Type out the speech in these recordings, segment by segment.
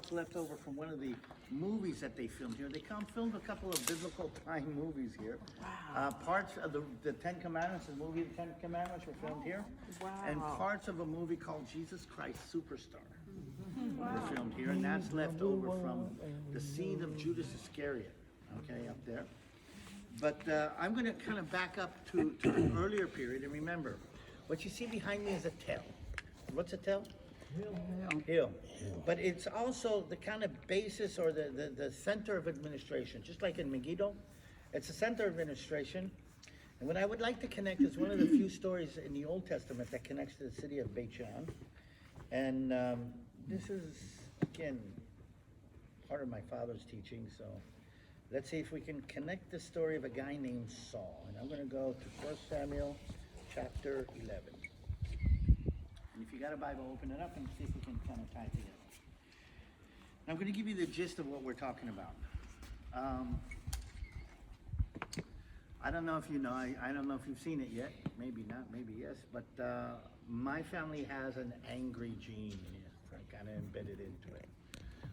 parts left over from one of the movies that they filmed here. They filmed a couple of biblical time movies here. Wow. Parts of the Ten Commandments, the movie The Ten Commandments were filmed here. Wow. And parts of a movie called Jesus Christ Superstar were filmed here. And that's left over from the scene of Judas Iscariot, okay, up there. But I'm going to kind of back up to the earlier period. And remember, what you see behind me is a tell. What's a tell? Hill. But it's also the kind of basis or the center of administration, just like in Megiddo. It's a center of administration. And what I would like to connect is one of the few stories in the Old Testament that connects to the city of Beit Shean. And this is, again, part of my father's teaching. So let's see if we can connect the story of a guy named Saul. And I'm going to go to 1 Samuel chapter 11. And if you got a Bible, open it up and see if we can kind of tie it together. I'm going to give you the gist of what we're talking about. I don't know if you know, I don't know if you've seen it yet. Maybe not, maybe yes. But my family has an angry gene kind of embedded into it.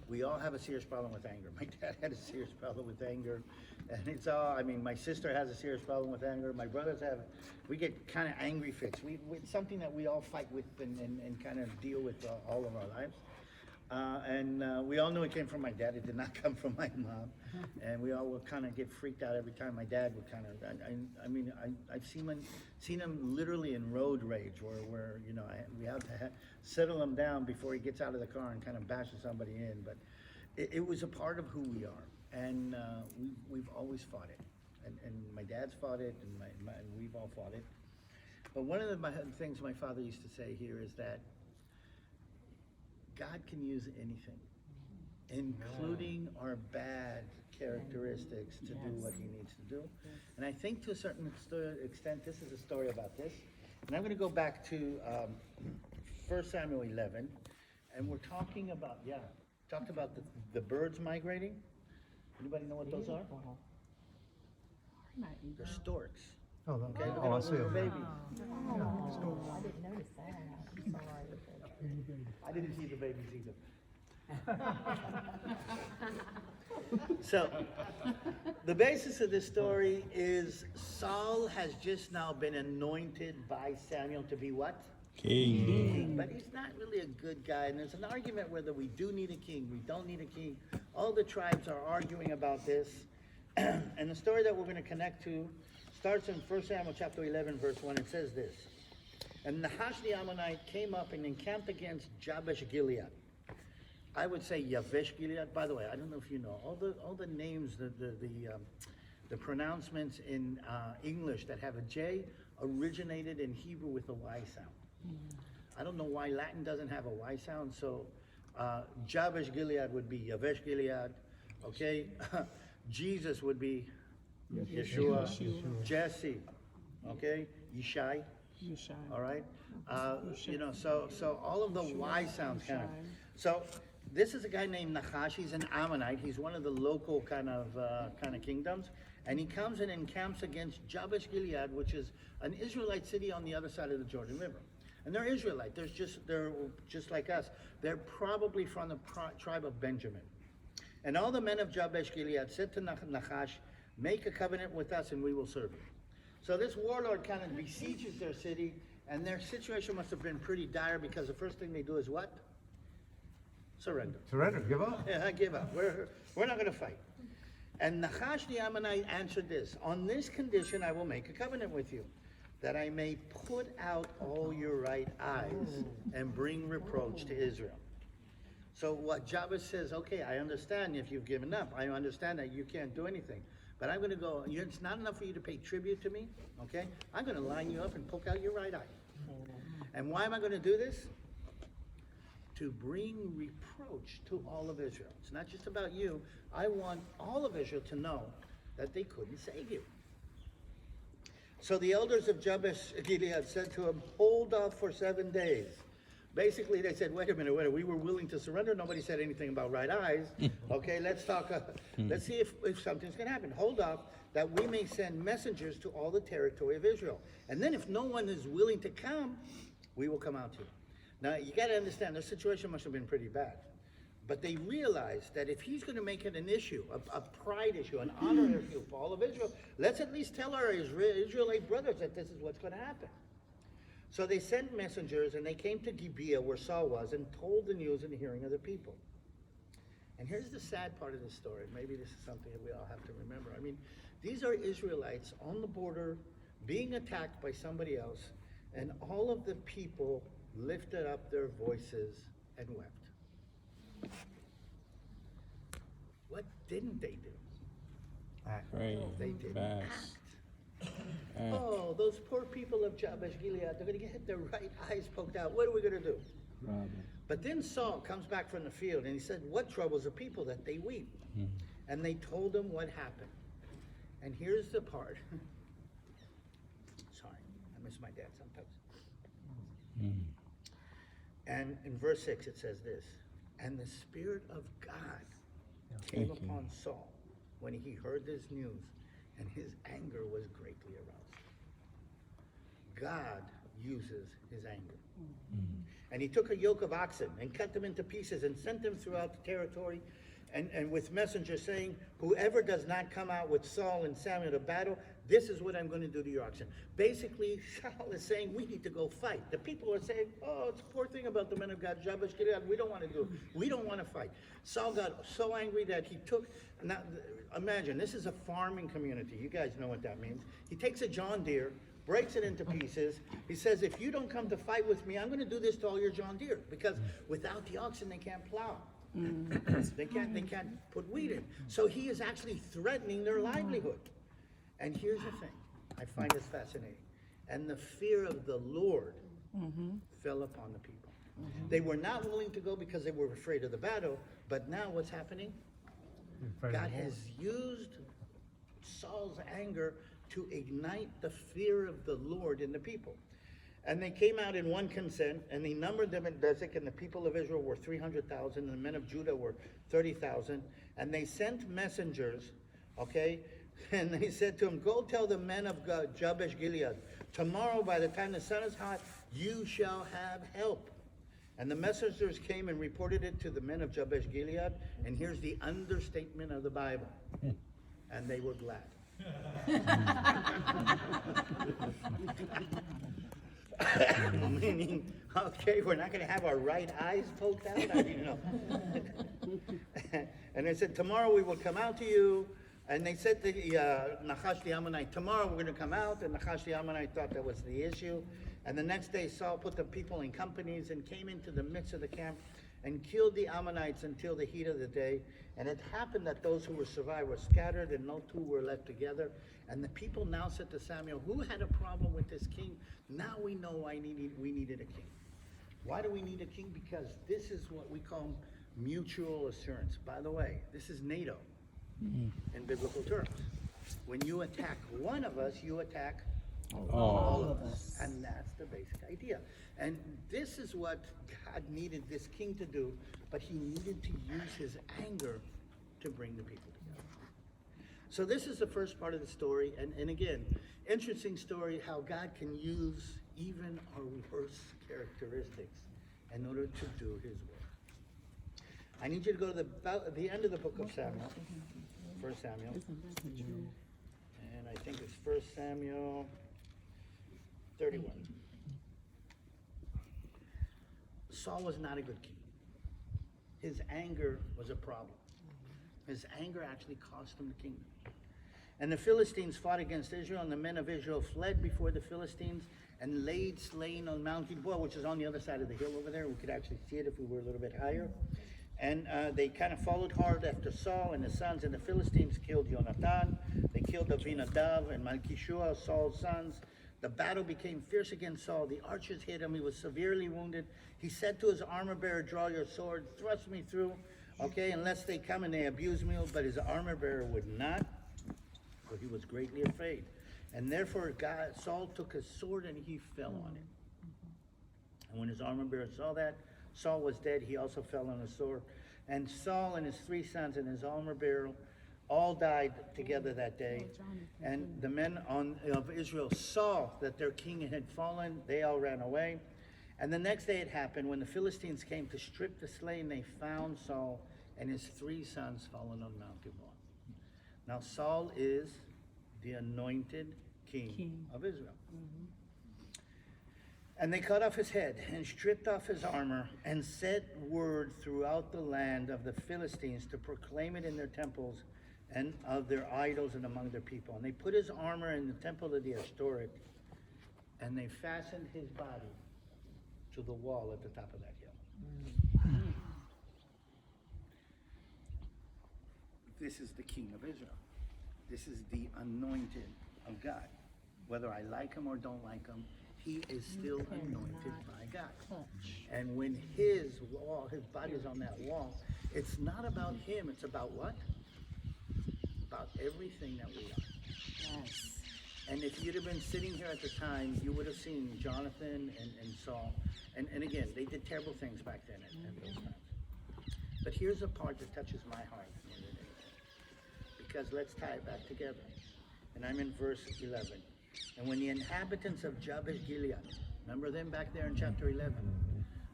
We all have a serious problem with anger. My dad had a serious problem with anger. And it's all, I mean, my sister has a serious problem with anger. My brothers have, we get kind of angry fits. It's something that we all fight with and kind of deal with all of our lives. We all knew it came from my dad. It did not come from my mom. And we all would kind of get freaked out every time my dad would kind of, I've seen him literally in road rage where you know, we have to settle him down before he gets out of the car and kind of bashes somebody in. But it was a part of who we are. And we've always fought it. And my dad's fought it, and we've all fought it. But one of the things my father used to say here is that God can use anything, including our bad characteristics to do what he needs to do. And I think to a certain extent, this is a story about this. And I'm going to go back to 1 Samuel 11, and we're talking about, talked about the birds migrating. Anybody know what those are? They're storks. Oh, Okay, look at I all see the little them. babies. I didn't notice that. I'm sorry. I didn't see the babies either. So, the basis of this story is Saul has just now been anointed by Samuel to be what? King. But he's not really a good guy, and there's an argument whether we do need a king, we don't need a king. All the tribes are arguing about this. And the story that we're going to connect to starts in 1 Samuel chapter 11, verse 1. It says this. And Nahash the Ammonite came up and encamped against Jabesh Gilead. I would say Yavesh Gilead. By the way, I don't know if you know, all the names, the pronouncements in English that have a J originated in Hebrew with a Y sound. I don't know why Latin doesn't have a Y sound, so Jabesh Gilead would be Yavesh Gilead, okay? Jesus would be Yeshua. Jesse, okay? Yishai. All right, you know, so all of the Y sounds kind of. So this is a guy named Nahash. He's an Ammonite. He's one of the local kind of kingdoms, and he comes and encamps against Jabesh Gilead, which is an Israelite city on the other side of the Jordan River. And they're Israelite. They're just like us. They're probably from the tribe of Benjamin. And all the men of Jabesh Gilead said to Nahash, "Make a covenant with us, and we will serve you." So this warlord kind of besieges their city, and their situation must have been pretty dire because the first thing they do is what? Surrender. Surrender, give up. Yeah, give up. We're not going to fight. And Nahash the Ammonite answered this: "On this condition I will make a covenant with you, that I may put out all your right eyes and bring reproach to Israel." So what Jabez says, okay, I understand if you've given up. I understand that you can't do anything. But I'm going to go, it's not enough for you to pay tribute to me, okay? I'm going to line you up and poke out your right eye. And why am I going to do this? To bring reproach to all of Israel. It's not just about you. I want all of Israel to know that they couldn't save you. So the elders of Jabesh Gilead said to him, "Hold off for 7 days." Basically, they said, wait a minute, we were willing to surrender. Nobody said anything about right eyes. Okay, let's talk. Let's see if something's going to happen. Hold off, that we may send messengers to all the territory of Israel. And then if no one is willing to come, we will come out to you. Now, you got to understand, their situation must have been pretty bad. But they realized that if he's going to make it an issue, a pride issue, an honor issue for all of Israel, let's at least tell our Israelite brothers that this is what's going to happen. So they sent messengers, and they came to Gibeah, where Saul was, and told the news in the hearing of the people. And here's the sad part of the story. Maybe this is something that we all have to remember. I mean, these are Israelites on the border being attacked by somebody else, and all of the people lifted up their voices and wept. What didn't they do? Right. They didn't Facts. act. Oh, those poor people of Jabesh Gilead, they're going to get their right eyes poked out. What are we going to do? But then Saul comes back from the field, and he said, what troubles the people that they weep? And they told him what happened. And here's the part. Sorry, I miss my dad sometimes. And in verse 6 it says this, and the Spirit of God came upon Saul when he heard this news, and his anger was greatly aroused. God uses his anger. And he took a yoke of oxen and cut them into pieces and sent them throughout the territory, and with messengers saying, whoever does not come out with Saul and Samuel to battle, this is what I'm going to do to your oxen. Basically, Saul is saying, we need to go fight. The people are saying, oh, it's a poor thing about the men of God, Jabesh Gilead, we don't want to do it. We don't want to fight. Saul got so angry that he took, now imagine, this is a farming community. You guys know what that means. He takes a John Deere, breaks it into pieces. He says, if you don't come to fight with me, I'm going to do this to all your John Deere, because without the oxen, they can't plow. They can't put wheat in. So he is actually threatening their livelihood. And here's the thing, I find this fascinating. And the fear of the Lord fell upon the people. They were not willing to go because they were afraid of the battle, but now what's happening? God has used Saul's anger to ignite the fear of the Lord in the people. And they came out in one consent, and they numbered them in Bezek, and the people of Israel were 300,000, and the men of Judah were 30,000. And they sent messengers, okay? And they said to him, go tell the men of Jabesh Gilead, tomorrow by the time the sun is hot, you shall have help. And the messengers came and reported it to the men of Jabesh Gilead, and here's the understatement of the Bible. And they were glad. Meaning, okay, we're not going to have our right eyes poked out. I mean, no. And they said, tomorrow we will come out to you. And they said to Nachash the Ammonite, tomorrow we're going to come out. And Nachash the Ammonite thought that was the issue. And the next day Saul put the people in companies and came into the midst of the camp and killed the Ammonites until the heat of the day. And it happened that those who were survived were scattered, and no two were left together. And the people now said to Samuel, who had a problem with this king? Now we know why we needed a king. Why do we need a king? Because this is what we call mutual assurance. By the way, this is NATO in biblical terms. When you attack one of us, you attack all of us. And that's the basic idea. And this is what God needed this king to do, but he needed to use his anger to bring the people together. So this is the first part of the story. And again, interesting story how God can use even our worst characteristics in order to do his work. I need you to go to the end of the book of Samuel, 1 Samuel. And I think it's 1 Samuel 31. Saul was not a good king. His anger was a problem. His anger actually cost him the kingdom. And the Philistines fought against Israel, and the men of Israel fled before the Philistines and laid slain on Mount Gilboa, which is on the other side of the hill over there. We could actually see it if we were a little bit higher. And they kind of followed hard after Saul and his sons, and the Philistines killed Jonathan. They killed Abinadab and Malchishua, Saul's sons. The battle became fierce against Saul. The archers hit him. He was severely wounded. He said to his armor bearer, draw your sword, thrust me through, okay, unless they come and they abuse me. But his armor bearer would not, for he was greatly afraid. And therefore Saul took his sword and he fell on it. And when his armor bearer saw that Saul was dead, he also fell on his sword. And Saul and his 3 sons and his armor bearer all died together that day. And the men of Israel saw that their king had fallen. They all ran away. And the next day it happened, when the Philistines came to strip the slain, they found Saul and his 3 sons fallen on Mount Gilboa. Now Saul is the anointed king of Israel. And they cut off his head and stripped off his armor and sent word throughout the land of the Philistines to proclaim it in their temples and of their idols and among their people. And they put his armor in the temple of the Ashtoreth, and they fastened his body to the wall at the top of that hill. This is the king of Israel. This is the anointed of God. Whether I like him or don't like him, he is still anointed by God. And when his body is on that wall, it's not about him, it's about what? About everything that we are. Yes. And if you'd have been sitting here at the time, you would have seen Jonathan and Saul. And again, they did terrible things back then at those times. But here's a part that touches my heart. Because let's tie it back together. And I'm in verse 11. And when the inhabitants of Jabesh Gilead, remember them back there in chapter 11?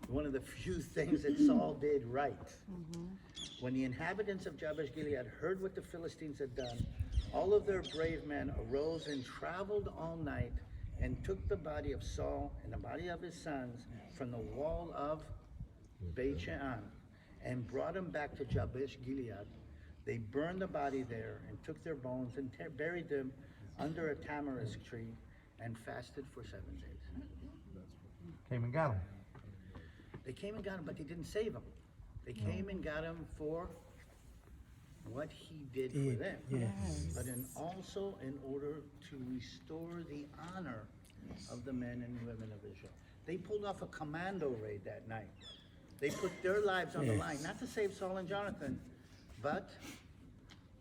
One of the few things that Saul did right. When the inhabitants of Jabesh Gilead heard what the Philistines had done, all of their brave men arose and traveled all night and took the body of Saul and the body of his sons from the wall of Beit Shean and brought them back to Jabesh Gilead. They burned the body there and took their bones and buried them under a tamarisk tree and fasted for 7 days. Came and got him. They came and got him, but they didn't save him. They came and got him for what he did for them, but also in order to restore the honor of the men and women of Israel. They pulled off a commando raid that night. They put their lives on the line, not to save Saul and Jonathan, but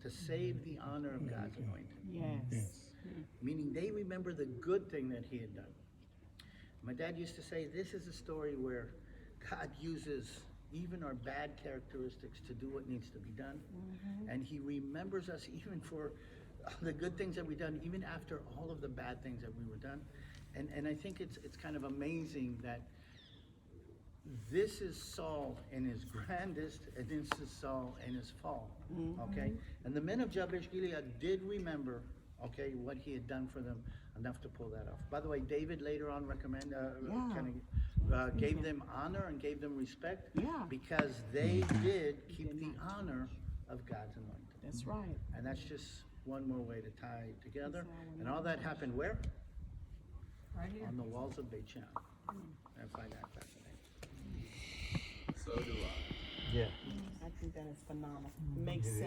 to save the honor of God's anointed. Yes. Meaning they remember the good thing that he had done. My dad used to say, this is a story where God uses even our bad characteristics to do what needs to be done. And he remembers us even for the good things that we've done, even after all of the bad things that we were done. And I think it's kind of amazing that this is Saul in his grandest, and this is Saul in his fall, okay? And the men of Jabesh Gilead did remember, okay, what he had done for them enough to pull that off. By the way, David later on gave them honor and gave them respect because they did keep the honor of God's anointed. That's right. And that's just one more way to tie it together. And all that happened where? Right here. On the walls of Beit Shean. I find that fascinating. So do I. Yeah. I think that is phenomenal. Makes sense.